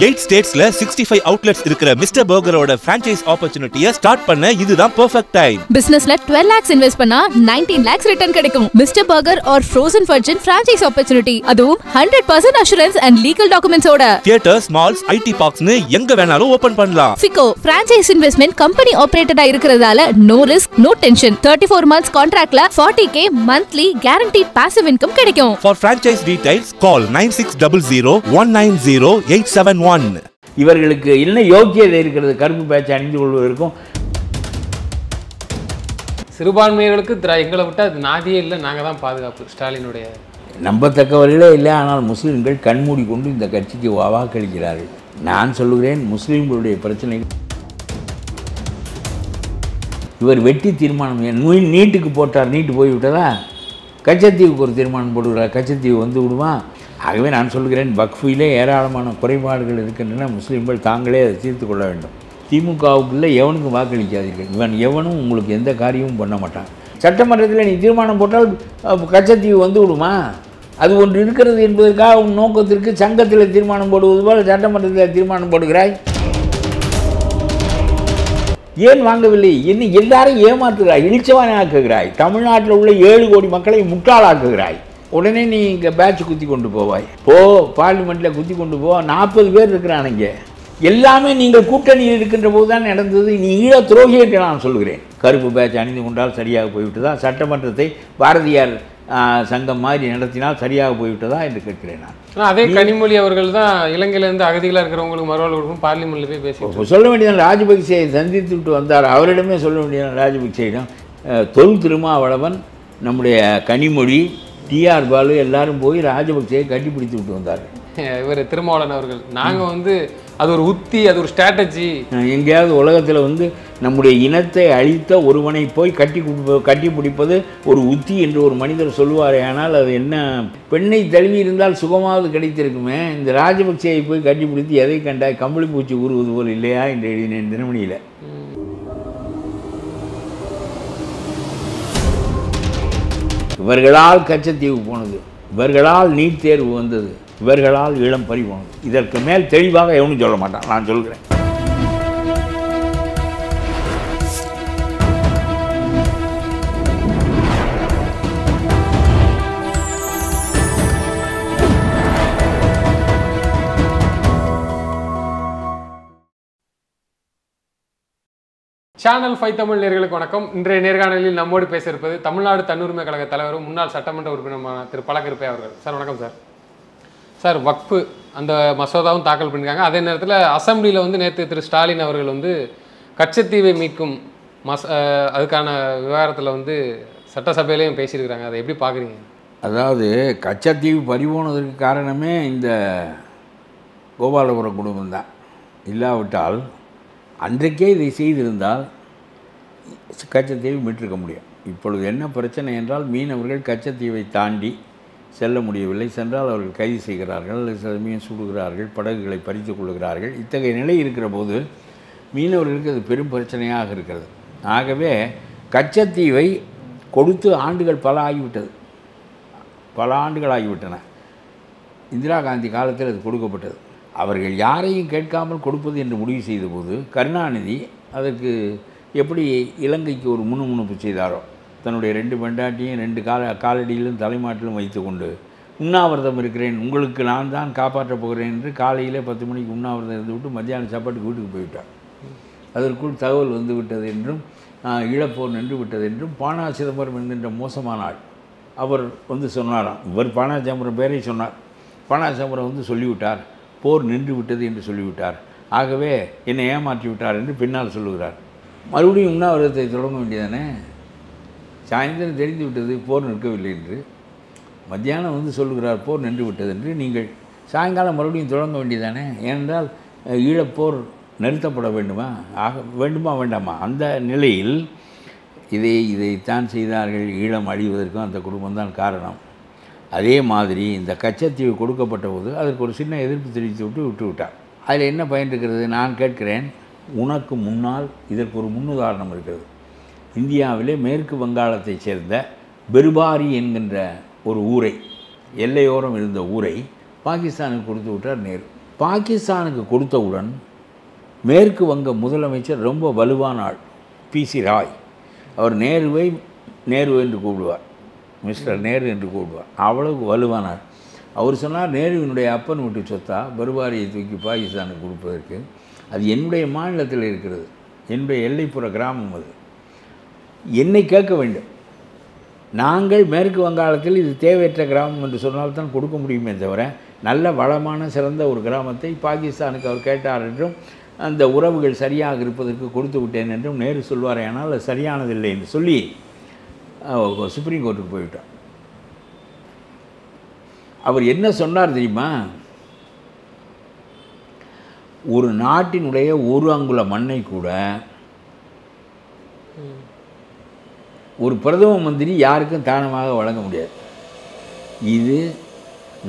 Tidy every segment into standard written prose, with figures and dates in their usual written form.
8 ஸ்டேட்ஸ்ல 65 outlets இருக்கிற mister பர்கரோட franchise opportunity-ய start பண்ண இதுதான் perfect time. பிசினஸ்ல 12 lakhs இன்வெஸ்ட் பண்ணா 19 lakhs ரிட்டர்ன் கிடைக்கும். Mister burger or frozen virgin franchise opportunity. அதுவும் 100% assurance and legal documents ஓட. Theaters, malls, IT parks-னு எங்க வேணாலும் ஓபன் பண்ணலாம். FICO franchise investment company operated-ஆ இருக்கிறதால no risk, no tension. 34 months contract-ல 40k monthly guaranteed passive income கிடைக்கும். For franchise details, call 9600-190-871. இவர்களுக்கு என்ன யோக்கியதை இருக்கிறது கருப்பு பேட்ச் அணிந்து கொள்வதற்கும்? சிறுபான்மையினர்களுக்கு எங்களை விட்டால் அது நாதியே இல்லை, நாங்கள் தான் பாதுகாப்பு. ஸ்டாலினுடைய நம்பத்தக்கவர்களே இல்லை. ஆனால் முஸ்லீம்கள் கண்மூடி கொண்டு இந்த கட்சிக்கு வாக்களிக்கிறார்கள். நான் சொல்லுகிறேன், முஸ்லீம்களுடைய பிரச்சனை இவர் வெட்டி தீர்மானம் நீட்டுக்கு போட்டார், நீட்டு போய்விட்டதா? கச்சத்தீவுக்கு ஒரு தீர்மானம் போடுகிறார், கச்சத்தீவு வந்து விடுவான். ஆகவே நான் சொல்கிறேன், வக்ஃபிலே ஏராளமான குறைபாடுகள் இருக்கின்றன. முஸ்லீம்கள் தாங்களே அதை தீர்த்து கொள்ள வேண்டும். திமுகவுக்குள்ளே எவனுக்கும் வாக்களிக்காதீர்கள். இவன் எவனும் உங்களுக்கு எந்த காரியமும் பண்ண மாட்டான். சட்டமன்றத்தில் நீ தீர்மானம் போட்டால் கச்சத்தீவு வந்து விடுமா? அது ஒன்று இருக்கிறது என்பதற்காக உன் நோக்கத்திற்கு சங்கத்தில் தீர்மானம் போடுவது போல் சட்டமன்றத்தில் தீர்மானம் போடுகிறாய். ஏன் வாங்கவில்லை? இன்னும் எல்லாரும் ஏமாற்றுகிறாய், இழிச்சவானே ஆக்குகிறாய். தமிழ்நாட்டில் உள்ள 7 கோடி மக்களை முட்டாளாக்குகிறாய். உடனே நீ இங்கே பேட்ச் குத்தி கொண்டு போவாய். பார்லிமெண்ட்டில் குத்தி கொண்டு போ. 40 பேர் இருக்கிறானுங்க. எல்லாமே நீங்கள் கூட்டணியில் இருக்கின்ற போது தான் நடந்தது. நீ ஈழ துரோகி என்று நான் சொல்கிறேன். கருப்பு பேட்ச் அணிந்து கொண்டால் சரியாக போய்விட்டதா? சட்டமன்றத்தை பாரதியார் சங்கம் மாதிரி நடத்தினால் சரியாக போய்விட்டதா என்று கேட்கிறேன் நான். அதே கனிமொழி அவர்கள் தான் இலங்கையிலேருந்து அகதிகளாக இருக்கிறவங்களுக்கு மறுவாழ்வு கொடுக்கும் பார்லிமெண்ட்டில் போய் பேசி சொல்ல வேண்டியதான். ராஜபக்சேயை சந்தித்து விட்டு வந்தார். அவரிடமே சொல்ல வேண்டியதான். ராஜபக்சேயிடம் தொல் திருமாவளவன், நம்முடைய கனிமொழி, டிஆர் பாலு எல்லாரும் போய் ராஜபக்சேயை கட்டிப்பிடித்து விட்டு வந்தார். இவர் திருமாவளவன் அவர்கள் நாங்கள் அது ஒரு உத்தி, அது ஒரு ஸ்ட்ராட்டஜி. எங்கேயாவது உலகத்தில் நம்முடைய இனத்தை அழித்த ஒருவனை போய் கட்டி பிடிப்பது ஒரு உத்தி என்று ஒரு மனிதர் சொல்லுவாரே. ஆனால் அது என்ன? பெண்ணை தழுவி இருந்தால் சுகமாவது கிடைத்திருக்குமே. இந்த ராஜபக்சேயை போய் கட்டிப்பிடித்து எதை கண்டாய்? கம்பளி பூச்சி ஊறுவது போல் இல்லையா என்று எழுதினேன் தினமணியில். இவர்களால் கச்சத்தீவு போனது, இவர்களால் நீட் தேர்வு வந்தது, இவர்களால் இளம் பறி போனது. இதற்கு மேல் தெளிவாக எவனும் சொல்ல மாட்டான். நான் சொல்கிறேன். சேனல் 5 தமிழ் நேயர்களுக்கு வணக்கம். இன்றைய நேர்காணலில் நம்மோடு பேச இருப்பது தமிழ்நாடு தன்னுரிமை கழக தலைவரும் முன்னாள் சட்டமன்ற உறுப்பினருமான திரு பழக்கருப்பை அவர்கள். சார் வணக்கம். சார் வக்ஃபு அந்த மசோதாவும் தாக்கல் பண்ணியிருக்காங்க. அதே நேரத்தில் அசம்பிளியில் நேற்று திரு ஸ்டாலின் அவர்கள் கச்சத்தீவை மீட்கும் அதுக்கான விவகாரத்தில் சட்டசபையிலையும் பேசியிருக்கிறாங்க. அதை எப்படி பார்க்குறீங்க? அதாவது கச்சத்தீவு பறிபோனதற்கு காரணமே இந்த கோபாலபுரம் குடும்பம் தான். இல்லாவிட்டால் அன்றைக்கே இதை செய்திருந்தால் கச்சத்தீவை மீட்டிருக்க முடியும். இப்பொழுது என்ன பிரச்சனை என்றால், மீனவர்கள் கச்சத்தீவை தாண்டி செல்ல முடியவில்லை. சென்றால் அவர்கள் கைது செய்கிறார்கள், மீன் சுடுகிறார்கள், படகுகளை பறித்து கொள்கிறார்கள். இத்தகைய நிலை இருக்கிற போது மீனவர்களுக்கு அது பெரும் பிரச்சனையாக இருக்கிறது. ஆகவே கச்சத்தீவை கொடுத்து ஆண்டுகள் பல ஆண்டுகள் ஆகிவிட்டன. இந்திரா காந்தி காலத்தில் அது கொடுக்கப்பட்டது. அவர்கள் யாரையும் கேட்காமல் கொடுப்பது என்று முடிவு செய்தபோது கருணாநிதி அதற்கு எப்படி இலங்கைக்கு ஒரு முணுமுணுப்பு செய்தாரோ, தன்னுடைய 2 பெண்டாட்டியும் 2 காலடியிலும் தலைமாட்டிலும் வைத்து கொண்டு உண்ணாவிரதம் இருக்கிறேன், உங்களுக்கு நான் தான் காப்பாற்றப் போகிறேன் என்று காலையில் 10 மணிக்கு உண்ணாவிரதம் இருந்து விட்டு மத்தியானம் சாப்பாட்டுக்கு வீட்டுக்கு போய்விட்டார். அதற்குள் தகவல் விட்டது என்றும் ஈழப்போர் நின்று விட்டது என்றும் பானா சிதம்பரம் என்கின்ற மோசமான ஆள் அவர் சொன்னாராம். இவர் பானா சிதம்பரம் பேரை சொன்னார். பானா சிதம்பரம் சொல்லிவிட்டார், போர் நின்று விட்டது என்று சொல்லிவிட்டார். ஆகவே என்னை ஏமாற்றி விட்டார் என்று பின்னால் சொல்லுகிறார். மறுபடியும் உண்ணாவிரதத்தை தொடங்க வேண்டியதானே? சாயந்தரம் தெரிந்து விட்டது போர் நிற்கவில்லை என்று. மத்தியானம் சொல்லுகிறார் போர் நின்று விட்டது என்று. நீங்கள் சாயங்காலம் மறுபடியும் தொடங்க வேண்டியதானே? ஏனென்றால் ஈழப்போர் நிறுத்தப்பட வேண்டுமா வேண்டாமா? அந்த நிலையில் இதைத்தான் செய்தார்கள். ஈழம் அழிவதற்கும் அந்த குடும்பம்தான் காரணம். அதே மாதிரி இந்த கச்சத்தீவு கொடுக்கப்பட்ட போது அதற்கு ஒரு சின்ன எதிர்ப்பு தெரிவித்து விட்டார். அதில் என்ன பயன் இருக்கிறது? நான் கேட்கிறேன், உனக்கு முன்னால் இதற்கு ஒரு முன்னுதாரணம் இருக்கிறது. இந்தியாவிலே மேற்கு வங்காளத்தைச் சேர்ந்த பெருபாரி என்கின்ற ஒரு ஊரை, எல்லையோரம் இருந்த ஊரை பாகிஸ்தானுக்கு கொடுத்து விட்டார் நேரு. பாகிஸ்தானுக்கு கொடுத்தவுடன் மேற்கு வங்க முதலமைச்சர் ரொம்ப வலுவான ஆள், பிசி ராய். அவர் நேருவை நேரு என்று கூப்பிடுவார், மிஸ்டர் நேரு என்று கூப்பிடுவார். அவ்வளவு வலுவானார். அவர் சொன்னார், நேருவினுடைய அப்பன் வீட்டு சொத்தா பர்பாரியை தூக்கி பாகிஸ்தானுக்கு கொடுப்பதற்கு, அது என்னுடைய மாநிலத்தில் இருக்கிறது, என்னுடைய எல்லைப்புற கிராமம், அது என்னை கேட்க வேண்டும். நாங்கள் மேற்கு வங்காளத்தில் இது தேவையற்ற கிராமம் என்று சொன்னால்தான் கொடுக்க முடியுமே தவிர, நல்ல வளமான சிறந்த ஒரு கிராமத்தை பாகிஸ்தானுக்கு அவர் கேட்டார் என்றும் அந்த உறவுகள் சரியாக இருப்பதற்கு கொடுத்து விட்டேன் என்றும் நேரு சொல்வாரே, ஆனால் அது சரியானதில்லை என்று சொல்லி சுப்ரீம் கோர்ட்டுக்கு போய்விட்டார். அவர் என்ன சொன்னார் தெரியுமா? ஒரு நாட்டினுடைய ஒரு அங்குல மண்ணை கூட ஒரு பிரதம மந்திரி யாருக்கும் தானமாக வழங்க முடியாது. இது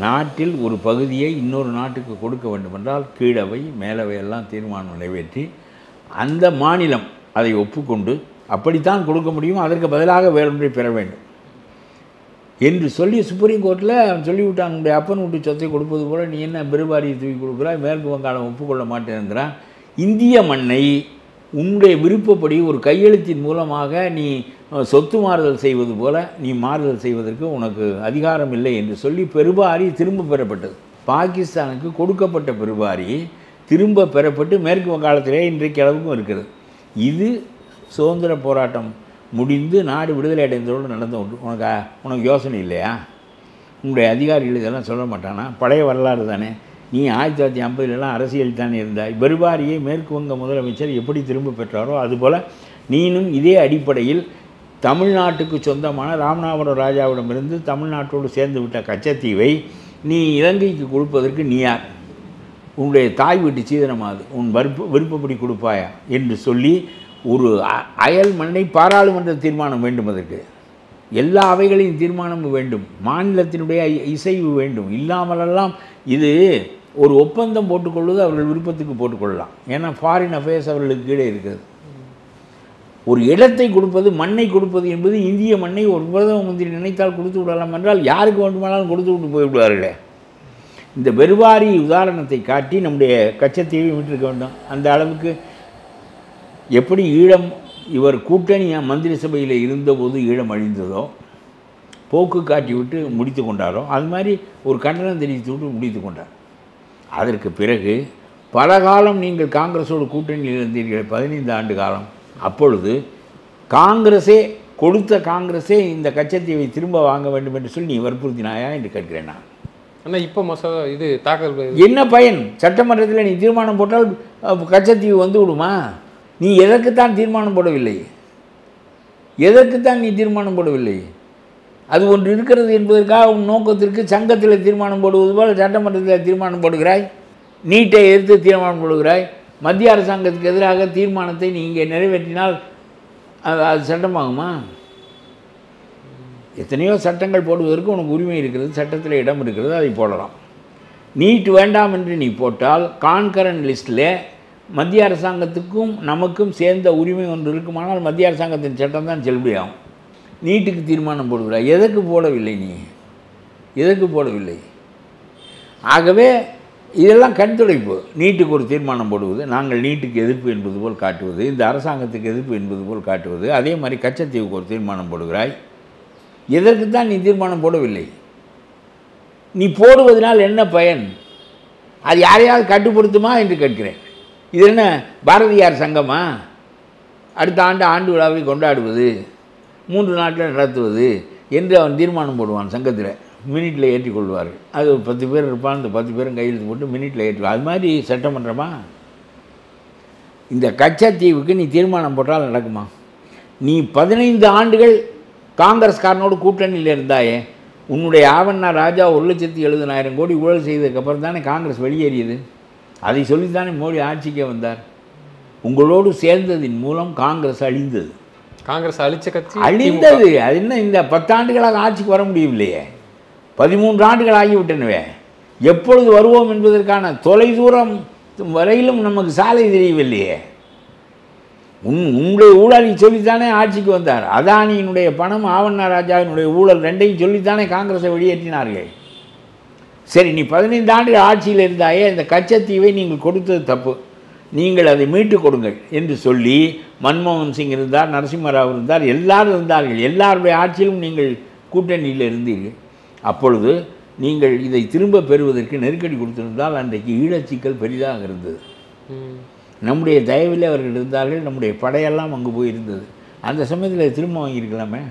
நாட்டில் ஒரு பகுதியை இன்னொரு நாட்டுக்கு கொடுக்க வேண்டுமென்றால் கீழவை மேலவை எல்லாம் தீர்மானம் நிறைவேற்றி அந்த மாநிலம் அதை ஒப்புக்கொண்டு அப்படித்தான் கொடுக்க முடியும், அதற்கு பதிலாக வேறொன்றை பெற வேண்டும் என்று சொல்லி சுப்ரீம் கோர்ட்டில் சொல்லிவிட்டான். உங்களுடைய அப்பன் வீட்டு சொத்தை கொடுப்பது போல் நீ என்ன பெருபாரியை தூக்கி கொடுக்குறாய், மேற்கு வங்காளம் ஒப்புக்கொள்ள மாட்டேங்கிறான். இந்திய மண்ணை உன்னுடைய விருப்பப்படி ஒரு கையெழுத்தின் மூலமாக நீ சொத்து மாறுதல் செய்வது போல நீ மாறுதல் செய்வதற்கு உனக்கு அதிகாரம் இல்லை என்று சொல்லி பெருபாரி திரும்ப பெறப்பட்டது. பாகிஸ்தானுக்கு கொடுக்கப்பட்ட பெருபாரி திரும்ப பெறப்பட்டு மேற்கு வங்காளத்திலே இன்றைக்கு அளவுக்கும் இருக்கிறது. இது சுதந்திர போராட்டம் முடிந்து நாடு விடுதலை அடைந்ததோடு நடந்த ஒன்று. உனக்கு யோசனை இல்லையா? உங்களுடைய அதிகாரிகள் இதெல்லாம் சொல்ல மாட்டானா? பழைய வரலாறு தானே. நீ 1950 அரசியல் தானே இருந்தாய். பெருபாரியை மேற்கு வங்க முதலமைச்சர் எப்படி திரும்ப பெற்றாரோ அதுபோல் நீனும் இதே அடிப்படையில் தமிழ்நாட்டுக்கு சொந்தமான ராமநாதபுரம் ராஜாவிடமிருந்து தமிழ்நாட்டோடு சேர்ந்து விட்ட கச்சத்தீவை நீ இலங்கைக்கு கொடுப்பதற்கு நீ யார்? உன்னுடைய தாய் வீட்டு சீதனமாது, உன் விருப்பப்படி கொடுப்பாயா என்று சொல்லி ஒரு அயல் மண்ணை பாராளுமன்ற தீர்மானம் வேண்டும். அதற்கு எல்லா அவைகளின் தீர்மானமும் வேண்டும், மாநிலத்தினுடைய இசைவு வேண்டும். இல்லாமலெல்லாம் இது ஒரு ஒப்பந்தம் போட்டுக்கொள்வது அவர்கள் விருப்பத்துக்கு போட்டுக்கொள்ளலாம். ஏன்னா ஃபாரின் அஃபேர்ஸ் அவர்களுக்கு கீழே இருக்கிறது. ஒரு இடத்தை கொடுப்பது, மண்ணை கொடுப்பது என்பது இந்திய மண்ணை ஒரு பிரதம மந்திரி நினைத்தால் கொடுத்து விடலாம் என்றால் யாருக்கு வேண்டுமானாலும் கொடுத்து விட்டு போய்விடுவார்களே. இந்த பெருவாரி உதாரணத்தை காட்டி நம்முடைய கச்சத்தீவை விட்டிருக்க வேண்டும். அந்த அளவுக்கு எப்படி ஈழம் இவர் கூட்டணி மந்திரி சபையில் இருந்தபோது ஈழம் அழிந்ததோ, போக்கு காட்டி விட்டு முடித்து கொண்டாரோ, அது மாதிரி ஒரு கண்டனம் தெரிவித்து விட்டு முடித்து கொண்டார். அதற்கு பிறகு பல காலம் நீங்கள் காங்கிரஸோடு கூட்டணியில் இருந்தீர்கள், 15 ஆண்டு காலம். அப்பொழுது காங்கிரஸே காங்கிரஸே இந்த கச்சத்தீவை திரும்ப வாங்க வேண்டும் என்று சொல்லி நீ வற்புறுத்தினாயா என்று கேட்கிறேன் நான். ஆனால் இப்போ மசோதா இது தாக்கல் என்ன பயன்? சட்டமன்றத்தில் நீ தீர்மானம் போட்டால் கச்சத்தீவு வந்து விடுமா? நீ எதற்குத்தான் தீர்மானம் போடவில்லை? எதற்குத்தான் நீ தீர்மானம் போடவில்லை? அது ஒன்று இருக்கிறது என்பதற்காக உன் நோக்கத்திற்கு சங்கத்தில் தீர்மானம் போடுவது போல் சட்டமன்றத்தில் தீர்மானம் போடுகிறாய், நீட்டை எதிர்த்து தீர்மானம் போடுகிறாய். மத்திய அரசாங்கத்துக்கு எதிராக தீர்மானத்தை நீ இங்கே நிறைவேற்றினால் அது சட்டமாகுமா? எத்தனையோ சட்டங்கள் போடுவதற்கு உனக்கு உரிமை இருக்கிறது, சட்டத்தில் இடம் இருக்கிறது, அதை போடலாம். நீட் வேண்டாம் என்று நீ போட்டால் கான்கரண்ட் லிஸ்ட்டில் மத்திய அரசாங்கத்துக்கும் நமக்கும் சேர்ந்த உரிமை ஒன்று இருக்குமானால் மத்திய அரசாங்கத்தின் சட்டம் தான் செல்லுபடியாகும். நீட்டுக்கு தீர்மானம் போடுகிறாய், எதற்கு போடவில்லை? நீ எதற்கு போடவில்லை? ஆகவே இதெல்லாம் கண்துடைப்பு. நீட்டுக்கு ஒரு தீர்மானம் போடுவது, நாங்கள் நீட்டுக்கு எதிர்ப்பு என்பது போல் காட்டுவது, இந்த அரசாங்கத்துக்கு எதிர்ப்பு என்பது போல் காட்டுவது. அதே மாதிரி கச்சத்தீவுக்கு ஒரு தீர்மானம் போடுகிறாய். எதற்கு தான் நீ தீர்மானம் போடவில்லை? நீ போடுவதனால் என்ன பயன்? அது யாரையாவது கட்டுப்படுத்துமா என்று கேட்கிறேன். இது என்ன பாரதியார் சங்கமா? அடுத்த ஆண்டு விழாவை கொண்டாடுவது, 3 நாட்டில் நடத்துவது என்று அவன் தீர்மானம் போடுவான். சங்கத்தில் மினிட்டில் ஏற்றிக்கொள்வார்கள். அது 10 பேர் இருப்பான், அந்த 10 பேரும் கையெழுத்து போட்டு மினிட்டில் ஏற்றுவான். அது மாதிரி சட்டமன்றமா? இந்த கச்சத்தீவுக்கு நீ தீர்மானம் போட்டால் நடக்குமா? நீ 15 ஆண்டுகள் காங்கிரஸ்காரனோடு கூட்டணியில் இருந்தாயே. உன்னுடைய ஆவண்ணா ராஜா 1,70,000 கோடி ஊழல் செய்ததுக்கப்புறம் தானே காங்கிரஸ் வெளியேறியது. அதை சொல்லித்தானே மோடி ஆட்சிக்கே வந்தார். உங்களோடு சேர்ந்ததின் மூலம் காங்கிரஸ் அழிந்தது. காங்கிரஸ் அழிச்ச கட்சி அழிந்தது. அது என்ன, இந்த 10 ஆண்டுகளாக ஆட்சிக்கு வர முடியவில்லையே, 13 ஆண்டுகள் ஆகிவிட்டனவே. எப்பொழுது வருவோம் என்பதற்கான தொலைதூரம் வரையிலும் நமக்கு சாலை தெரியவில்லையே. உங்களுடைய ஊழலை சொல்லித்தானே ஆட்சிக்கு வந்தார். அதானியினுடைய பணம், ஆவண்ணா ராஜாவினுடைய ஊழல், ரெண்டையும் சொல்லித்தானே காங்கிரஸை வெளியேற்றினார்கள். சரி, நீ 15 ஆண்டுகள் ஆட்சியில் இருந்தாயே, இந்த கச்சத்தீவை நீங்கள் கொடுத்தது தப்பு, நீங்கள் அதை மீட்டு கொடுங்கள் என்று சொல்லி மன்மோகன் சிங் இருந்தார், நரசிம்மராவ் இருந்தார், எல்லாரும் இருந்தார்கள். எல்லாருடைய ஆட்சியிலும் நீங்கள் கூட்டணியில் இருந்தீர்கள். அப்பொழுது நீங்கள் இதை திரும்ப பெறுவதற்கு நெருக்கடி கொடுத்திருந்தால் அன்றைக்கு ஈழச்சிக்கல் பெரிதாக இருந்தது. நம்முடைய தயவில் அவர்கள் இருந்தார்கள், நம்முடைய படையெல்லாம் அங்கு போயிருந்தது. அந்த சமயத்தில் திரும்ப வாங்கியிருக்கலாமே,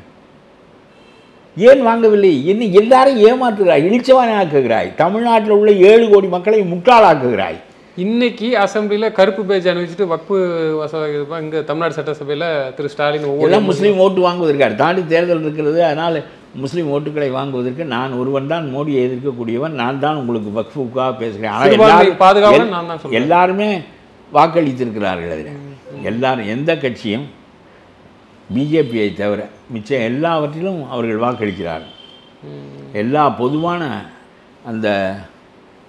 ஏன் வாங்கவில்லை? இன்னும் எல்லாரும் ஏமாற்றுகிறாய், இழிச்சவானை ஆக்குகிறாய், தமிழ்நாட்டில் உள்ள 7 கோடி மக்களை முட்டாளாக்குகிறாய். இன்னைக்கு அசம்பிளியில் கருப்பு பேஜ் அணிவிச்சுட்டு வக்பு வசதி இங்கே தமிழ்நாடு சட்டசபையில் திரு ஸ்டாலின் எல்லாம் முஸ்லீம் ஓட்டு வாங்குவதற்கு தாண்டி தேர்தல் இருக்கிறது. அதனால் முஸ்லீம் ஓட்டுகளை வாங்குவதற்கு நான் ஒருவன் தான் மோடியை எதிர்க்கக்கூடியவன், நான் தான் உங்களுக்கு வக்ஃபுக்காக பேசுகிறேன். ஆனால் எல்லாருமே வாக்களித்திருக்கிறார்கள். அதில் எல்லாரும், எந்த கட்சியும் பிஜேபியை தவிர மிச்சம் எல்லாவற்றிலும் அவர்கள் வாக்களிக்கிறார்கள். எல்லா பொதுவான அந்த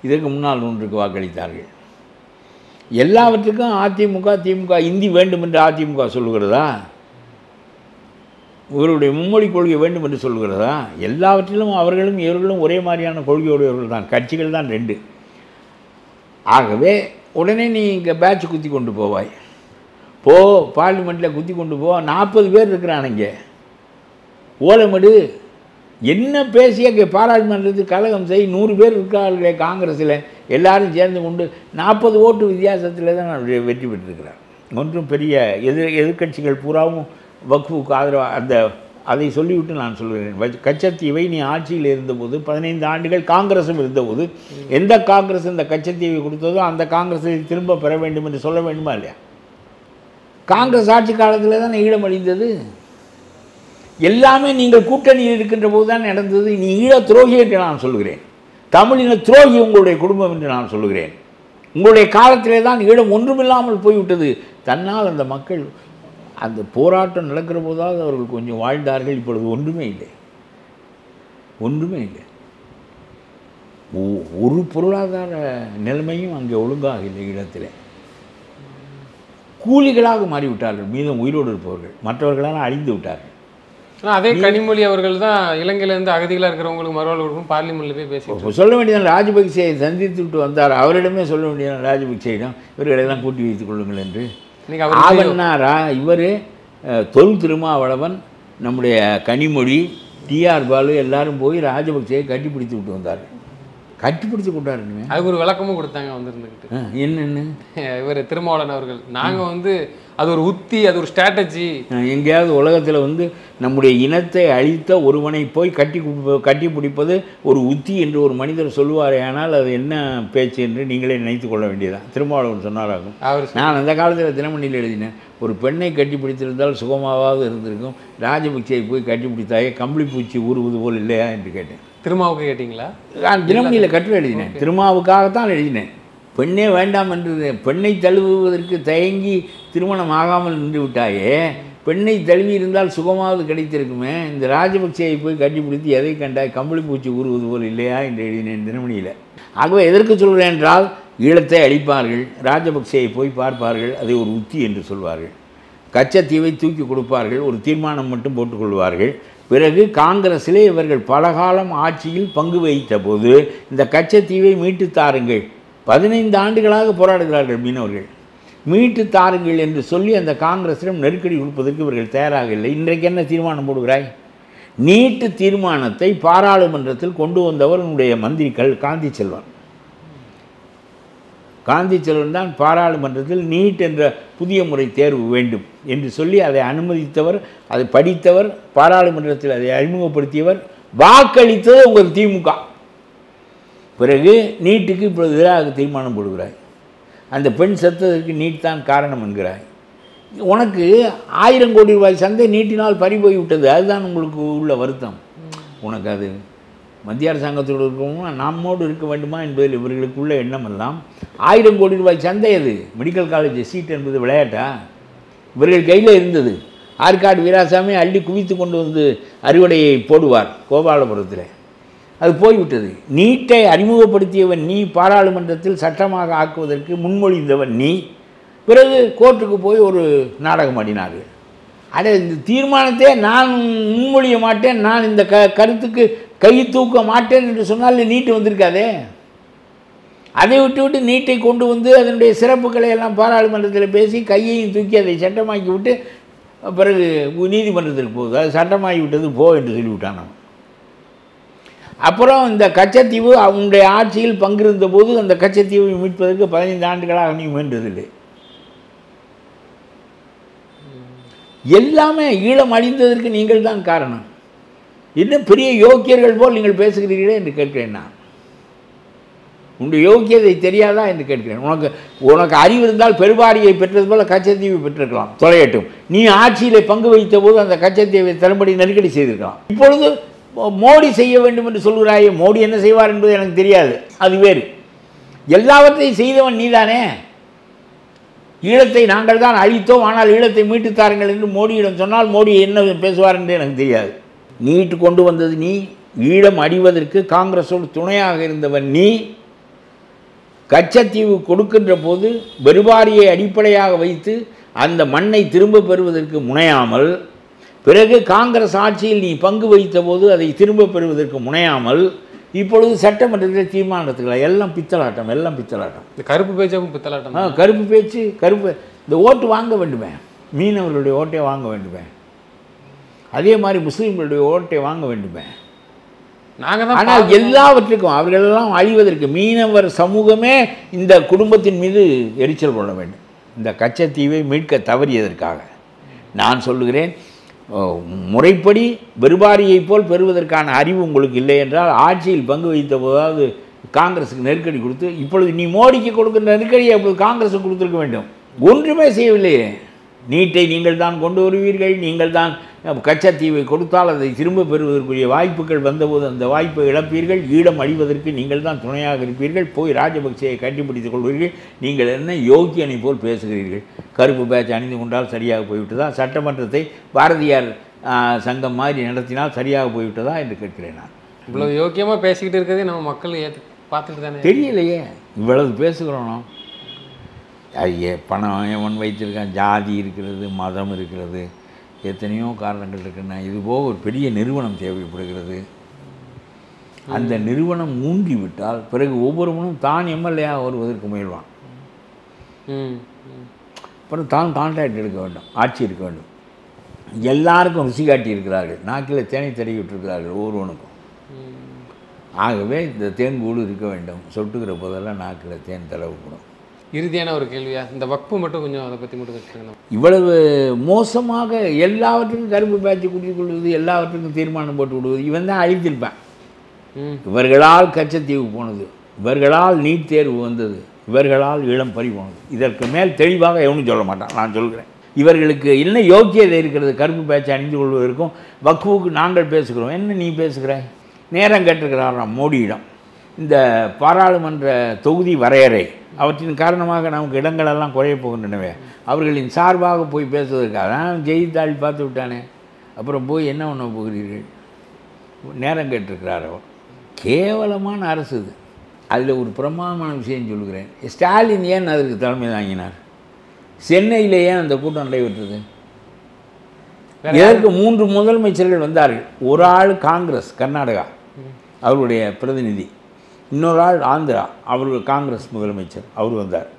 இதற்கு முன்னால் ஒன்றுக்கு வாக்களித்தார்கள். எல்லாவற்றுக்கும் அதிமுக திமுக இந்தி வேண்டும் என்று அதிமுக சொல்லுகிறதா? இவருடைய மும்மொழி கொள்கை வேண்டும் என்று சொல்லுகிறதா? எல்லாவற்றிலும் அவர்களும் இவர்களும் ஒரே மாதிரியான கொள்கையுடையவர்கள் தான், கட்சிகள் தான் 2. ஆகவே உடனே நீ இங்கே பேட்ச் குத்தி கொண்டு போவாய், போ பார்லிமெண்ட்டில் குத்தி கொண்டு போ. 40 பேர் இருக்கிறானுங்க, ஓலமடு என்ன பேசிய பாராளுமன்றத்துக்கு கலகம் செய். 100 பேர் இருக்கார்களே காங்கிரஸில், எல்லாரும் சேர்ந்து கொண்டு 40 ஓட்டு வித்தியாசத்தில் தான் வெற்றி பெற்றிருக்கிறார். ஒன்றும் பெரிய எதிர்கட்சிகள் பூராவும் வக்ஃபுக்கு ஆதரவாக அதை சொல்லிவிட்டு நான் சொல்கிறேன். கச்சத்தீவை நீ ஆட்சியில் இருந்தபோது 15 ஆண்டுகள் காங்கிரஸும் இருந்தபோது எந்த காங்கிரஸ் இந்த கச்சத்தீவை கொடுத்ததோ அந்த காங்கிரஸை திரும்ப பெற வேண்டும் என்று சொல்ல வேண்டுமா இல்லையா? காங்கிரஸ் ஆட்சி காலத்தில் தான் ஈழம் அழிந்தது. எல்லாமே நீங்கள் கூட்டணியில் இருக்கின்ற போது தான் நடந்தது. நீ ஈழ துரோகி என்று நான் சொல்கிறேன், தமிழின துரோகி உங்களுடைய குடும்பம் என்று நான் சொல்கிறேன். உங்களுடைய காலத்திலே தான் ஈழம் ஒன்றுமில்லாமல் போய்விட்டது. தன்னால் அந்த மக்கள் அந்த போராட்டம் நடக்கிற போதாவது அவர்கள் கொஞ்சம் வாழ்ந்தார்கள். இப்பொழுது ஒன்றுமே இல்லை, ஒன்றுமே இல்லை. ஒரு பொருளாதார நிலைமையும் அங்கே ஒழுங்காக இல்லை. ஈழத்தில் கூலிகளாக மாறிவிட்டார்கள் மீதம் உயிரோடு இருப்பவர்கள், மற்றவர்களால் அழிந்து விட்டார்கள். அதே கனிமொழி அவர்கள் தான் இலங்கையிலேருந்து அகதிகளாக இருக்கிறவங்களுக்கு மறுவாழ்வு கொடுக்கும் பார்லிமெண்ட்டில் போய் பேசி சொல்ல வேண்டியதான். ராஜபக்சேயை சந்தித்து விட்டு வந்தார், அவரிடமே சொல்ல வேண்டியதான் ராஜபக்சேயிடம் இவர்களெல்லாம் கூட்டி வைத்துக் கொள்ளுங்கள் என்று. ஆவண்ணாரா இவர் தொல் திருமாவளவன், நம்முடைய கனிமொழி, டிஆர் பாலு எல்லாரும் போய் ராஜபக்சேயை கட்டிப்பிடித்து விட்டு வந்தார். கட்டிப்பிடித்து கொண்டாருங்க. அதுக்கு ஒரு விளக்கமும் கொடுத்தாங்க வந்திருந்துக்கிட்டு. என்னென்னு இவர் திருமாவளவன் அவர்கள், நாங்கள் அது ஒரு உத்தி, அது ஒரு ஸ்ட்ராட்டஜி. எங்கேயாவது உலகத்தில் நம்முடைய இனத்தை அழித்த ஒருவனை போய் கட்டி பிடிப்பது ஒரு உத்தி என்று ஒரு மனிதர் சொல்லுவாரே, ஆனால் அது என்ன பேச்சு என்று நீங்களே நினைத்து கொள்ள வேண்டியதான். திருமாவளவன் சொன்னாராகும். நான் அந்த காலத்தில் தினமணியில் எழுதினேன், ஒரு பெண்ணை கட்டி பிடித்திருந்தால் சுகமாவது இருந்திருக்கும், ராஜபக்சேயை போய் கட்டி பிடித்தாயே கம்பளி பூச்சி ஊறுவது போல் இல்லையா என்று கேட்டேன். திருமாவுக்கு கேட்டிங்களா? நான் தினமணியில் கட்டுரை எழுதினேன், திருமாவுக்காகத்தான் எழுதினேன். பெண்ணே வேண்டாம் என்று, பெண்ணை தழுவுவதற்கு தயங்கி திருமணம் ஆகாமல் நின்று விட்டாயே, பெண்ணை தழுவி இருந்தால் சுகமாவது கிடைத்திருக்குமே, இந்த ராஜபக்சேயை போய் கட்டிப்பிடித்து எதை கண்டாய் கம்பளி பூச்சி ஊறுவது போல் இல்லையா என்று எழுதினேன் தினமணியில். ஆகவே எதற்கு சொல்கிறேன் என்றால், ஈழத்தை அழிப்பார்கள், ராஜபக்சேயை போய் பார்ப்பார்கள், அதை ஒரு உத்தி என்று சொல்வார்கள், கச்சத்தீவை தூக்கி கொடுப்பார்கள், ஒரு தீர்மானம் மட்டும் போட்டுக்கொள்வார்கள். பிறகு காங்கிரஸிலே இவர்கள் பலகாலம் ஆட்சியில் பங்கு வகித்த போது இந்த கச்சத்தீவை மீட்டு தாருங்கள், 15 ஆண்டுகளாக போராடுகிறார்கள் மீனவர்கள், மீட்டு தாருங்கள் என்று சொல்லி அந்த காங்கிரஸிடம் நெருக்கடி கொடுப்பதற்கு இவர்கள் தயாராக இல்லை. இன்றைக்கு என்ன தீர்மானம் போடுகிறாய்? நீட்டு தீர்மானத்தை பாராளுமன்றத்தில் கொண்டு வந்தவர் உன்னுடைய மந்திரி காந்தி செல்வன். காந்தி செல்வன் தான் பாராளுமன்றத்தில் நீட் என்ற புதிய முறை தேர்வு வேண்டும் என்று சொல்லி அதை அனுமதித்தவர், அதை படித்தவர், பாராளுமன்றத்தில் அதை அறிமுகப்படுத்தியவர், வாக்களித்தது உங்கள் திமுக. பிறகு நீட்டுக்கு இப்பொழுது எதிராக தீர்மானம் போடுகிறாய், அந்த பெண் செத்ததற்கு நீட் தான் காரணம் என்கிறாய். உனக்கு 1000 கோடி ரூபாய் சந்தை நீட்டினால் பறி போய்விட்டது, அதுதான் உங்களுக்கு உள்ள வருத்தம். உனக்கு அது மத்திய அரசாங்கத்தோடு இருக்கணுமா நம்மோடு இருக்க வேண்டுமா என்பதில் இவர்களுக்குள்ள எண்ணமெல்லாம் 1000 கோடி ரூபாய் சந்தை. அது மெடிக்கல் காலேஜ் சீட் என்பது விளையாட்டா? இவர்கள் கையில் இருந்தது. ஆற்காடு வீராசாமி அள்ளி குவித்து கொண்டு வந்து அறுவடையை போடுவார் கோபாலபுரத்தில், அது போய்விட்டது. நீட்டை அறிமுகப்படுத்தியவன் நீ, பாராளுமன்றத்தில் சட்டமாக ஆக்குவதற்கு முன்மொழிந்தவன் நீ. பிறகு கோர்ட்டுக்கு போய் ஒரு நாடகம் ஆடினார்கள். அட, இந்த தீர்மானத்தை நான் முன்மொழிய மாட்டேன், நான் இந்த கருத்துக்கு கை தூக்க மாட்டேன் என்று சொன்னால் நீட்டு வந்திருக்காதே. அதை விட்டு நீட்டை கொண்டு வந்து அதனுடைய சிறப்புகளை எல்லாம் பாராளுமன்றத்தில் பேசி கையையும் தூக்கி அதை சட்டமாக்கி விட்டு பிறகு நீதிமன்றத்திற்கு போகுது. அது சட்டமாகி விட்டது போ என்று சொல்லிவிட்டான். அப்புறம் இந்த கச்சத்தீவு அவனுடைய ஆட்சியில் பங்கிருந்த போது அந்த கச்சத்தீவை மீட்பதற்கு 15 ஆண்டுகளாக நீ முயன்றதில்லை. எல்லாமே ஈழம் அழிந்ததற்கு நீங்கள் தான் காரணம். இன்னும் பெரிய யோக்கியர்கள் போல் நீங்கள் பேசுகிறீர்களே என்று கேட்கிறேன். நான் உன்னுடைய யோக்கியதை தெரியாதா என்று கேட்கிறேன். உனக்கு அறிவு இருந்தால் பெருவாரியை பெற்றது போல கச்சத்தீவை பெற்றிருக்கலாம், தொலையட்டும். நீ ஆட்சியிலே பங்கு வைத்த போது அந்த கச்சத்தீவை தரும்படி நெருக்கடி செய்திருக்கலாம். இப்பொழுது மோடி செய்ய வேண்டும் என்று சொல்கிறாயே, மோடி என்ன செய்வார் என்பது எனக்கு தெரியாது, அது வேறு. எல்லாவற்றையும் செய்தவன் நீதானே. ஈழத்தை நாங்கள் தான் அழித்தோம், ஆனால் ஈழத்தை மீட்டு தாருங்கள் என்று மோடியிடம் சொன்னால் மோடி என்ன பேசுவார் என்று எனக்கு தெரியாது. நீட்டு கொண்டு வந்தது நீ, ஈழம் அடிவதற்கு காங்கிரஸோடு துணையாக இருந்தவன் நீ. கச்சத்தீவு கொடுக்கின்ற போது பெருவாரியை அடிப்படையாக வைத்து அந்த மண்ணை திரும்ப பெறுவதற்கு முனையாமல், பிறகு காங்கிரஸ் ஆட்சியில் நீ பங்கு வைத்த போது அதை திரும்ப பெறுவதற்கு முனையாமல், இப்பொழுது சட்டமன்றத்தில் தீர்மானத்துக்களை எல்லாம் பித்தலாட்டம், எல்லாம் பித்தலாட்டம். இந்த கருப்பு பேச்சும் பித்தலாட்டம். கருப்பு பேச்சு, கருப்பு. இந்த ஓட்டு வாங்க வேண்டுமே, மீனவர்களுடைய ஓட்டை வாங்க வேண்டுமே, அதே மாதிரி முஸ்லீம்களுடைய ஓட்டை வாங்க வேண்டுமே. ஆனால் எல்லாவற்றுக்கும் அவர்களெல்லாம் அழிவதற்கு மீனவர் சமூகமே இந்த குடும்பத்தின் மீது எரிச்சல் கொள்ள வேண்டும். இந்த கச்சத்தீவை மீட்க தவறியதற்காக நான் சொல்லுகிறேன், முறைப்படி பெருவாரியை போல் பெறுவதற்கான அறிவு உங்களுக்கு இல்லை என்றால் ஆட்சியில் பங்கு வைத்த போதாவது காங்கிரஸுக்கு நெருக்கடி கொடுத்து, இப்பொழுது நீ மோடிக்கு கொடுக்கிற நெருக்கடியை அப்பொழுது காங்கிரஸுக்கு கொடுத்துருக்க வேண்டும். ஒன்றுமே செய்யவில்லையே. நீட்டை நீங்கள் தான் கொண்டு வருவீர்கள், நீங்கள் தான் கச்சத்தீவை கொடுத்தால் அதை திரும்ப பெறுவதற்குரிய வாய்ப்புகள் வந்தபோது அந்த வாய்ப்பை இழப்பீர்கள். ஈழம் அழிவதற்கு நீங்கள் தான் துணையாக இருப்பீர்கள். போய் ராஜபக்சேயை கட்டிப்பிடித்துக் கொள்வீர்கள். நீங்கள் என்ன யோக்கியனை போல் பேசுகிறீர்கள். கருப்பு பேட்ச் அணிந்து கொண்டால் சரியாக போய்விட்டதா? சட்டமன்றத்தை பாரதியார் சங்கம் மாதிரி நடத்தினால் சரியாக போய்விட்டதா என்று கேட்கிறேன். நான் இவ்வளவு யோக்கியமாக பேசிக்கிட்டு இருக்கிறதே நம்ம மக்கள் பார்த்துட்டு தானே தெரியலையே. இவ்வளவு பேசுகிறோம். ஐயே, பணம் எவன் வைத்திருக்கான், ஜாதி இருக்கிறது, மதம் இருக்கிறது, எத்தனையோ காரணங்கள் இருக்குன்னா, இதுபோக ஒரு பெரிய நிறுவனம் தேவைப்படுகிறது. அந்த நிறுவனம் மூண்டிவிட்டால் பிறகு ஒவ்வொருவனும் தான் எம்எல்ஏயாக வருவதற்கு முயல்வான். அப்புறம் தான் கான்ட்ராக்ட் எடுக்க வேண்டும், ஆட்சி இருக்க வேண்டும். எல்லாருக்கும் ருசி காட்டி இருக்கிறார்கள், நாக்கில் தேனை தடவி விட்டுருக்கிறார்கள் ஒவ்வொருவனுக்கும். ஆகவே இந்த தேன் கூடு இருக்க வேண்டும், சொட்டுக்கிற போதெல்லாம் நாக்கில் தேன் தடவப்படும். இறுதியான ஒரு கேள்வியா, இந்த வக்பு மட்டும் கொஞ்சம் அதை பற்றி மட்டும் வச்சுக்கணும். இவ்வளவு மோசமாக எல்லாவற்றுக்கும் கருப்பு பேட்சி குடித்துக் கொள்வது, எல்லாவற்றுக்கும் தீர்மானம் போட்டு விடுவது, இவன் தான் அழித்திருப்பேன். இவர்களால் கச்சத்தீவு போனது, இவர்களால் நீட் தேர்வு வந்தது, இவர்களால் ஈழம் பறி போனது. இதற்கு மேல் தெளிவாக எவனும் சொல்ல மாட்டான். நான் சொல்கிறேன், இவர்களுக்கு என்ன யோக்கியதை இருக்கிறது கருப்பு பேட்சை அணிந்து கொள்வதற்கும்? வக்ஃபுக்கு நாங்கள் பேசுகிறோம், என்ன நீ பேசுகிறாய்? நேரம் கேட்டிருக்கிறாராம் மோடியிடம். இந்த பாராளுமன்ற தொகுதி வரையறை அவற்றின் காரணமாக நமக்கு இடங்களெல்லாம் குறைய போகின்றனவே, அவர்களின் சார்பாக போய் பேசுவதற்காக செய்தித்தாள் பார்த்து விட்டானே, அப்புறம் போய் என்ன பண்ண போகிறீர்கள்? நேரம் கேட்டிருக்கிறார் அவர். கேவலமான அரசு இது. அதில் ஒரு பிரமாதமான விஷயம் சொல்லுகிறேன். ஸ்டாலின் ஏன் அதற்கு தலைமை தாங்கினார்? சென்னையில் ஏன் அந்த கூட்டம் நடைபெற்றது? இதற்கு 3 முதலமைச்சர்கள் வந்தார்கள். ஒரு ஆள் காங்கிரஸ் கர்நாடகா அவருடைய பிரதிநிதி, இன்னொரு ஆள் ஆந்திரா அவர் காங்கிரஸ் முதலமைச்சர் அவர் வந்தார்.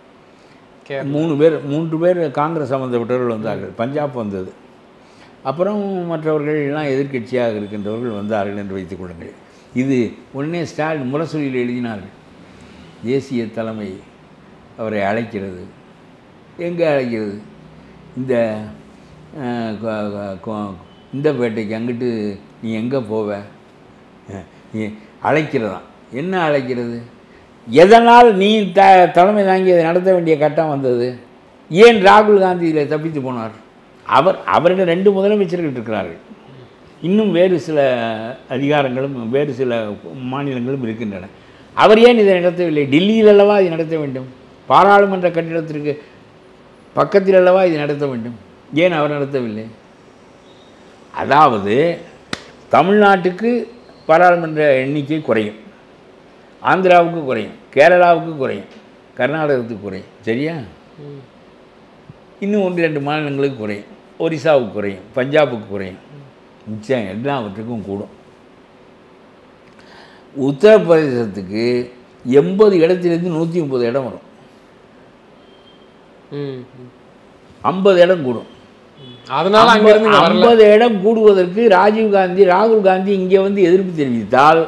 3 பேர் காங்கிரஸ் சம்பந்தப்பட்டவர்கள் வந்தார்கள். பஞ்சாப் வந்தது. அப்புறம் மற்றவர்கள் எல்லாம் எதிர்க்கட்சியாக இருக்கின்றவர்கள் வந்தார்கள் என்று வைத்துக் கொள்ளுங்கள். இது உடனே ஸ்டாலின் முரசொலியில் எழுதினார்கள். தேசிய தலைமை அவரை அழைக்கிறது. எங்கே அழைக்கிறது? இந்த பேட்டைக்கு அங்கிட்டு நீ எங்கே போவ? அழைக்கிறதான். என்ன அழைக்கிறது? எதனால் நீ தலைமை தாங்கி அதை நடத்த வேண்டிய கட்டம் வந்தது? ஏன் ராகுல் காந்தி இதில் தப்பித்து போனார்? அவர்கள் 2 முதலமைச்சர்கள் இருக்கிறார்கள். இன்னும் வேறு சில அதிகாரங்களும் வேறு சில மாநிலங்களும் இருக்கின்றன. அவர் ஏன் இதை நடத்தவில்லை? டெல்லியில் அல்லவா இதை நடத்த வேண்டும், பாராளுமன்ற கட்டிடத்திற்கு பக்கத்தில் அல்லவா இதை நடத்த வேண்டும். ஏன் அவர் நடத்தவில்லை? அதாவது தமிழ்நாட்டுக்கு பாராளுமன்ற எண்ணிக்கை குறையும், ஆந்திராவுக்கு குறையும், கேரளாவுக்கு குறையும், கர்நாடகத்துக்கு குறையும், சரியா? இன்னும் 1-2 மாநிலங்களுக்கு குறையும், ஒரிசாவுக்கு குறையும், பஞ்சாபுக்கு குறையும், மிச்சம் எல்லாவற்றுக்கும் கூடும். உத்தரப்பிரதேசத்துக்கு 80 இடத்திலிருந்து 130 இடம் வரும். 50 இடம் கூடும். அதனால 50 இடம் கூடுவதற்கு ராகுல் காந்தி இங்கே வந்து எதிர்ப்பு தெரிவித்தால்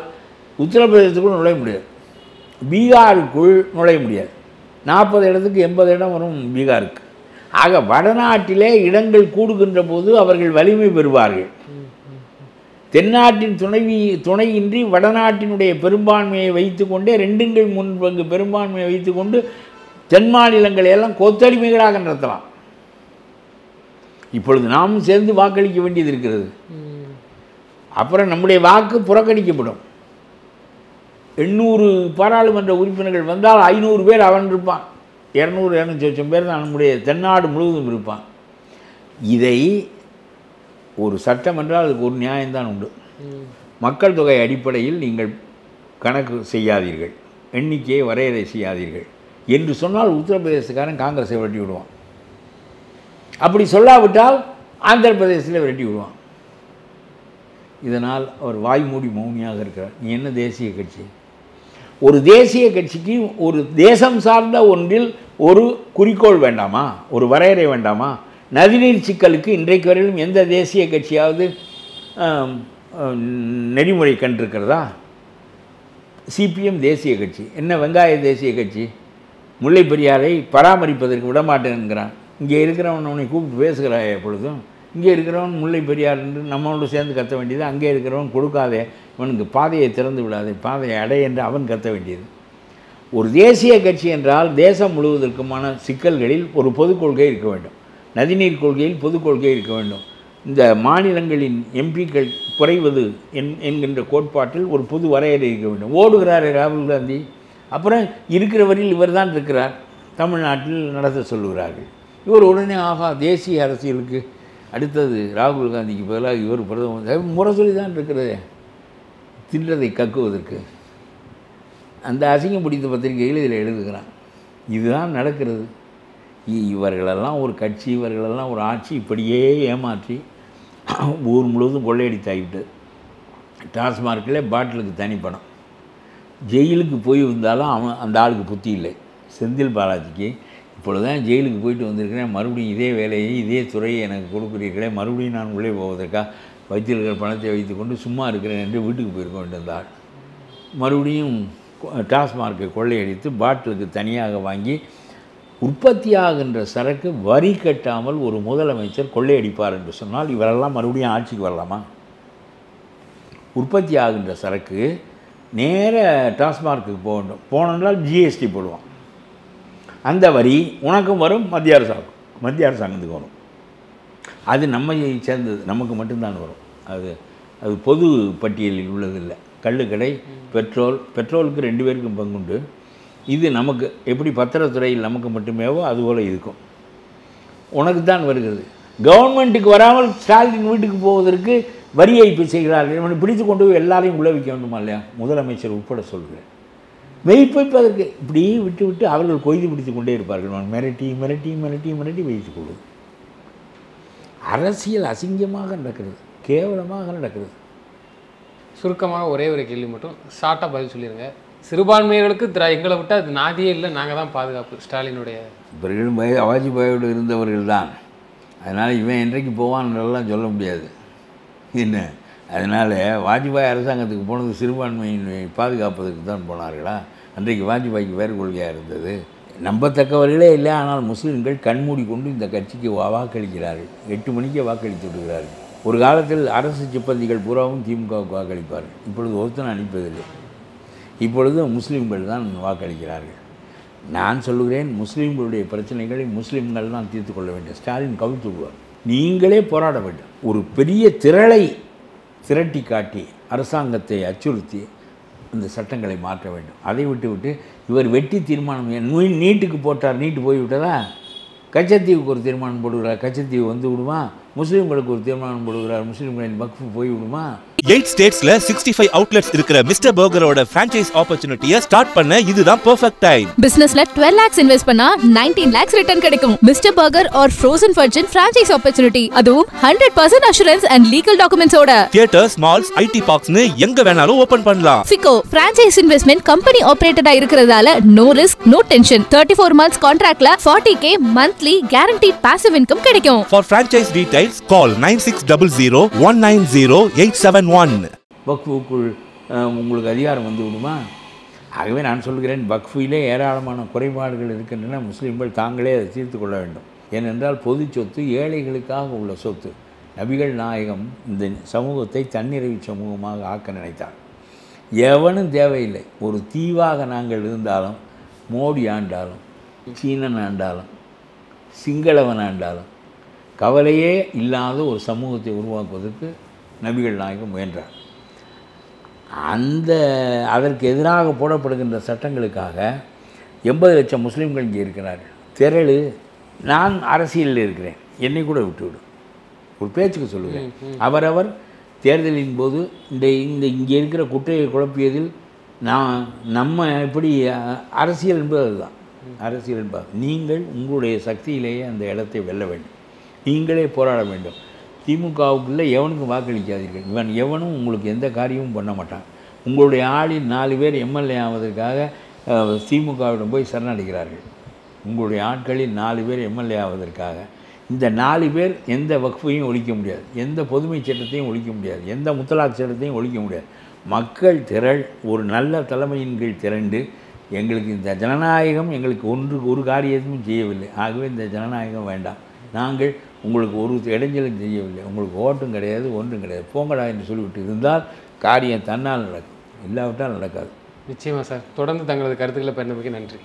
உத்தரப்பிரதேசத்துக்குள் நுழைய முடியாது, பீகாருக்குள் நுழைய முடியாது. 40 இடத்துக்கு 80 இடம் வரும் பீகாருக்கு. ஆக வடநாட்டிலே இடங்கள் கூடுகின்ற போது அவர்கள் வலிமை பெறுவார்கள். தென்னாட்டின் துணையின்றி வடநாட்டினுடைய பெரும்பான்மையை வைத்துக்கொண்டே 2/3 பெரும்பான்மையை வைத்துக்கொண்டு தென் மாநிலங்களை எல்லாம் கொத்தடிமைகளாக நடத்தலாம். இப்பொழுது நாமும் சேர்ந்து வாக்களிக்க வேண்டியது இருக்கிறது. அப்புறம் நம்முடைய வாக்கு புறக்கணிக்கப்படும். 800 பாராளுமன்ற உறுப்பினர்கள் வந்தால் 500 பேர் அவன் இருப்பான், 200-200 பேர் தான் நம்முடைய தென்னாடு முழுவதும் இருப்பான். இதை ஒரு சட்டம் என்றால் அதுக்கு ஒரு நியாயம்தான் உண்டு. மக்கள் தொகை அடிப்படையில் நீங்கள் கணக்கு செய்யாதீர்கள், எண்ணிக்கையை வரையறை செய்யாதீர்கள் என்று சொன்னால் உத்தரப்பிரதேசக்காரன் காங்கிரஸை விரட்டி விடுவான். அப்படி சொல்லாவிட்டால் ஆந்திர பிரதேசத்தில் விரட்டி விடுவான். இதனால் அவர் வாய் மூடி மௌனியாக இருக்கிறார். நீ என்ன தேசிய கட்சி? ஒரு தேசிய கட்சிக்கு ஒரு தேசம் சார்ந்த ஒன்றில் ஒரு குறிக்கோள் வேண்டாமா, ஒரு வரையறை வேண்டாமா? நதிநீர் சிக்கலுக்கு இன்றைக்கு வரையிலும் எந்த தேசிய கட்சியாவது நெறிமுறை கண்டிருக்கிறதா? சிபிஎம் தேசிய கட்சி, என்ன வெங்காய தேசிய கட்சி? முல்லை பெரியாரை பராமரிப்பதற்கு விடமாட்டேன்கிறான். இங்கே இருக்கிறவன் அவனை கூப்பிட்டு பேசுகிறாய் எப்பொழுதும். இங்கே இருக்கிறவன் முல்லை பெரியார் என்று நம்மளோடு சேர்ந்து கத்த வேண்டியது. அங்கே இருக்கிறவன் கொடுக்காதே, இவனுக்கு பாதையை திறந்து விடாதே, பாதையை அடை என்று அவன் கத்த வேண்டியது. ஒரு தேசிய கட்சி என்றால் தேசம் முழுவதற்குமான சிக்கல்களில் ஒரு பொதுக் கொள்கை இருக்க வேண்டும். நதிநீர் கொள்கையில் பொதுக் கொள்கை இருக்க வேண்டும். இந்த மாநிலங்களின் எம்பிக்கள் குறைவது என்கின்ற கோட்பாட்டில் ஒரு பொது வரையறை இருக்க வேண்டும். ஓடுகிறார் ராகுல் காந்தி, அப்புறம் இருக்கிறவரில் இவர் தான் இருக்கிறார், தமிழ்நாட்டில் நடத்த சொல்லுகிறார்கள். இவர் உடனே ஆகா தேசிய அரசியலுக்கு அடுத்தது ராகுல் காந்திக்கு பதிலாக இவர் பிரதமர் முரசொலி தான் இருக்கிறது தின்றதை கக்குவதற்கு. அந்த அசிங்கம் பிடித்த பத்திரிகைகள் இதில் எழுதுகிறான். இதுதான் நடக்கிறது. இவர்களெல்லாம் ஒரு கட்சி, இவர்களெல்லாம் ஒரு ஆட்சி, இப்படியே ஏமாற்றி ஊர் முழுவதும் கொள்ளையடித்தாகிவிட்டு. டாஸ்மார்க்கில் பாட்டிலுக்கு தனி பணம். ஜெயிலுக்கு போய் வந்தாலும் அவன் அந்த ஆளுக்கு புத்தி இல்லை. செந்தில் பாலாஜிக்கு இப்பொழுது தான் ஜெயிலுக்கு போயிட்டு வந்திருக்கிறேன், மறுபடியும் இதே வேலையை இதே துறையை எனக்கு கொடுக்குறீர்களே, மறுபடியும் நான் உள்ளே போவதற்காக வைத்திருக்கிற பணத்தை வைத்துக்கொண்டு சும்மா இருக்கிறேன் என்று வீட்டுக்கு போயிருக்க வேண்டியிருந்தாள். மறுபடியும் டாஸ்மார்க்கை கொள்ளையடித்து பாட்டிலுக்கு தனியாக வாங்கி உற்பத்தியாகின்ற சரக்கு வரி கட்டாமல் ஒரு முதலமைச்சர் கொள்ளையடிப்பார் என்று சொன்னால் இவரெல்லாம் மறுபடியும் ஆட்சிக்கு வரலாமா? உற்பத்தி ஆகின்ற சரக்கு நேர டாஸ்மார்க்குக்கு போக வேண்டும். போனால் ஜிஎஸ்டி போடுவான். அந்த வரி உனக்கும் வரும், மத்திய அரசாங்கத்துக்கு வரும். அது நம்மை சேர்ந்தது, நமக்கு மட்டும்தான் வரும். அது பொது பட்டியலில் உள்ளதில்லை. கள்ளுக்கடை, பெட்ரோலுக்கு 2 பேருக்கும் பங்குண்டு. இது நமக்கு எப்படி பத்திரத்துறையில் நமக்கு மட்டுமேவோ அதுபோல் இருக்கும். உனக்கு தான் வருகிறது. கவர்மெண்ட்டுக்கு வராமல் ஸ்டாலின் வீட்டுக்கு போவதற்கு வரி ஏய்ப்பு செய்கிறார்கள். இவனை பிடித்து கொண்டு போய் எல்லாரையும் உள்ள வைக்க வேண்டுமா இல்லையா? முதலமைச்சர் உட்பட சொல்கிறேன். மெய்ப்பதற்கு இப்படி விட்டு விட்டு அவர்கள் கொய்து பிடித்து கொண்டே இருப்பார்கள். மிரட்டி மிரட்டி மிரட்டி மிரட்டி வைத்துக் கொள்வது. அரசியல் அசிங்கமாக நடக்கிறது, கேவலமாக நடக்கிறது. சுருக்கமாக ஒரே ஒரு கேள்வி மட்டும் ஷார்ட்டாக பதில் சொல்லிடுங்க. சிறுபான்மையினர்களுக்கு எங்களை விட்டால் அது நாதியே இல்லை, நாங்கள் தான் பாதுகாப்பு ஸ்டாலினுடைய இவர்களும் வாஜ்பாயோடு இருந்தவர்கள் தான். அதனால் இவன் என்றைக்கு போவான்லாம் சொல்ல முடியாது என்ன. அதனால் வாஜ்பாய் அரசாங்கத்துக்கு போனது சிறுபான்மையினை பாதுகாப்பதற்கு தான் போனார்களா? அன்றைக்கு வாஜ்பாய்க்கு வேறு கொள்கையாக இருந்தது. நம்பத்தக்கவர்களே இல்லை. ஆனால் முஸ்லீம்கள் கண்மூடி கொண்டு இந்த கட்சிக்கு வாக்களிக்கிறார்கள். 8 மணிக்கே வாக்களித்து விடுகிறார்கள். ஒரு காலத்தில் அரசு சிப்பந்திகள் பூராவும் திமுகவுக்கு வாக்களிப்பார்கள். இப்பொழுது ஒருத்தனை அனுப்பதில்லை. இப்பொழுது முஸ்லீம்கள் தான் வாக்களிக்கிறார்கள். நான் சொல்லுகிறேன், முஸ்லீம்களுடைய பிரச்சனைகளை முஸ்லீம்கள் தான் தீர்த்து கொள்ள வேண்டும். ஸ்டாலின் கவிழ்த்து விடுவார். நீங்களே போராட வேண்டும். ஒரு பெரிய திரளை திரட்டி காட்டி அரசாங்கத்தை அச்சுறுத்தி இந்த சட்டங்களை மாற்ற வேண்டும். அதை விட்டு இவர் வெட்டி தீர்மானம் நீட்டுக்கு போட்டார், நீட்டு போய்விட்டதா? கச்சத்தீவுக்கு ஒரு தீர்மானம் போடுகிறார், கச்சத்தீவு வந்து விடுமா? முஸ்லீம்களுக்கு ஒரு தீர்மானம் போடுகிறார், முஸ்லீம்களின் வக்ஃபு போய்விடுமா? 8 ஸ்டேட்ஸ்ல 65 அவுட்லெட்ஸ் இருக்கிற மிஸ்டர் பர்கரோட franchise ஆப்பர்ச்சுனிட்டியை ஸ்டார்ட் பண்ண இதுதான் பெர்ஃபெக்ட் டைம். பிசினஸ்ல 12 lakhs இன்வெஸ்ட் பண்ணா 19 lakhs ரிட்டர்ன் கிடைக்கும். Mister burger or frozen virgin franchise opportunity, அதுவும் 100% அஷூரன்ஸ் அண்ட் லீகல் டாக்குமெண்ட்ஸோட. தியேட்டர்ஸ், மால்ஸ், ஐடி பார்க்ஸ்னு எங்க வேணாலும் ஓபன் பண்ணலாம். ஃபிகோ franchise இன்வெஸ்ட்மெண்ட் கம்பெனி ஆபரேட்டடா இருக்கிறதால no risk, no tension. 34 months கான்ட்ராக்ட்ல 40k monthly guaranteed passive income கிடைக்கும். For franchise details, call 9600-190-871. வக்ஃபுக்குள் உங்களுக்கு அதிகாரம் வந்து விடுமா? ஆகவே நான் சொல்கிறேன், வக்ஃபிலே ஏராளமான குறைபாடுகள் இருக்கின்றன. முஸ்லீம்கள் தாங்களே அதை தீர்த்து கொள்ள வேண்டும். ஏனென்றால் பொது சொத்து ஏழைகளுக்காக உள்ள சொத்து. நபிகள் நாயகம் இந்த சமூகத்தை தன்னிறைவு சமூகமாக ஆக்க நினைத்தார். எவனும் தேவையில்லை. ஒரு தீவாக நாங்கள் இருந்தாலும், மோடி ஆண்டாலும், சீனன் ஆண்டாலும், சிங்களவன் ஆண்டாலும் கவலையே இல்லாத ஒரு சமூகத்தை உருவாக்குவதற்கு நபிகள் நாயகம் முயன்றார். அதற்கு எதிராக போடப்படுகின்ற சட்டங்களுக்காக 80 லட்சம் முஸ்லீம்கள் இங்கே இருக்கிறார்கள். திரளு, நான் அரசியலில் இருக்கிறேன், என்னை கூட விட்டுவிடும். ஒரு பேச்சுக்கு சொல்லுவேன். அவரவர் தேர்தலின் போது இங்கே இருக்கிற குட்டையை குழப்பியதில் நம்ம எப்படி அரசியல் என்பது அதுதான். அரசியல் என்பது நீங்கள் உங்களுடைய சக்தியிலேயே அந்த இடத்தை வெல்ல வேண்டும். நீங்களே போராட வேண்டும். திமுகவுக்குள்ளே எவனுக்கும் வாக்களிக்காதீர்கள். எவனும் உங்களுக்கு எந்த காரியமும் பண்ண மாட்டான். உங்களுடைய ஆளில் 4 பேர் எம்எல்ஏ ஆவதற்காக திமுகவிடம் போய் சரணடைகிறார்கள். உங்களுடைய ஆட்களில் 4 பேர் எம்எல்ஏ ஆவதற்காக. இந்த 4 பேர் எந்த வக்ஃபையும் ஒழிக்க முடியாது, எந்த பொதுமை சட்டத்தையும் ஒழிக்க முடியாது, எந்த முத்தலாக் சட்டத்தையும் ஒழிக்க முடியாது. மக்கள் திரள் ஒரு நல்ல தலைமையின் கீழ் திரண்டு, எங்களுக்கு இந்த ஜனநாயகம் எங்களுக்கு ஒரு காரியமும் செய்யவில்லை, ஆகவே இந்த ஜனநாயகம் வேண்டாம், நாங்கள் உங்களுக்கு ஒரு இடைஞ்சலும் செய்யவில்லை, உங்களுக்கு ஓட்டும் கிடையாது, ஒன்றும் கிடையாது, போங்கடா என்று சொல்லிவிட்டு இருந்தால் காரியம் தன்னால் நடக்கும், இல்லாவிட்டால் நடக்காது. நிச்சயமாக சார். தொடர்ந்து தங்களது கருத்துக்களை பெறுவதற்கு நன்றி.